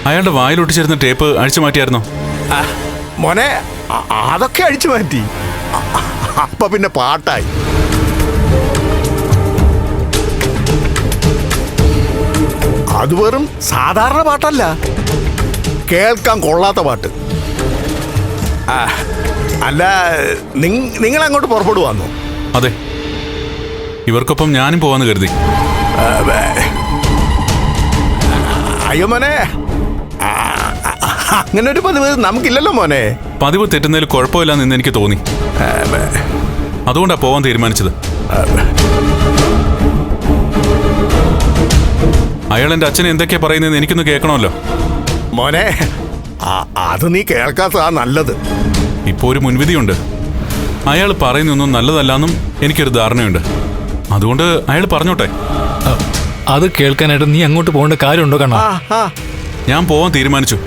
അയാളുടെ വായിലൊട്ടിച്ചിരുന്ന ടേപ്പ് അഴിച്ചു മാറ്റിയായിരുന്നോ? മോനെ അതൊക്കെ അഴിച്ചു മാറ്റി. അപ്പൊ പിന്നെ പാട്ടായി. അത് വെറും സാധാരണ പാട്ടല്ല, കേൾക്കാൻ കൊള്ളാത്ത പാട്ട്. അല്ല, നിങ്ങൾ അങ്ങോട്ട് പുറപ്പെടുവാന്നോ? അതെ, ഇവർക്കൊപ്പം ഞാനും പോവാന്ന് കരുതി. അയ്യോ മോനെ, അങ്ങനെ ഒരു പതിവ് നമുക്കില്ലല്ലോ മോനെ. പതിവ് തെറ്റുന്നതിൽ കുഴപ്പമില്ലാന്ന് എനിക്ക് തോന്നി. അതുകൊണ്ടാ പോവാൻ തീരുമാനിച്ചത്. അയാൾ എൻ്റെ അച്ഛനെ എന്തൊക്കെയാ പറയുന്നതെന്ന് എനിക്കൊന്ന് കേൾക്കണമല്ലോ. മോനെ, അത് നീ കേൾക്കാത്തതാ നല്ലത്. ഇപ്പോ ഒരു മുൻവിധിയുണ്ട്. അയാൾ പറയുന്നൊന്നും നല്ലതല്ലാന്നും എനിക്കൊരു ധാരണയുണ്ട്. അതുകൊണ്ട് അയാൾ പറഞ്ഞോട്ടെ. അത് കേൾക്കാനായിട്ട് നീ അങ്ങോട്ട് പോകേണ്ട കാര്യമുണ്ടോ കണ്ണാ? ഞാൻ പോവാൻ തീരുമാനിച്ചു.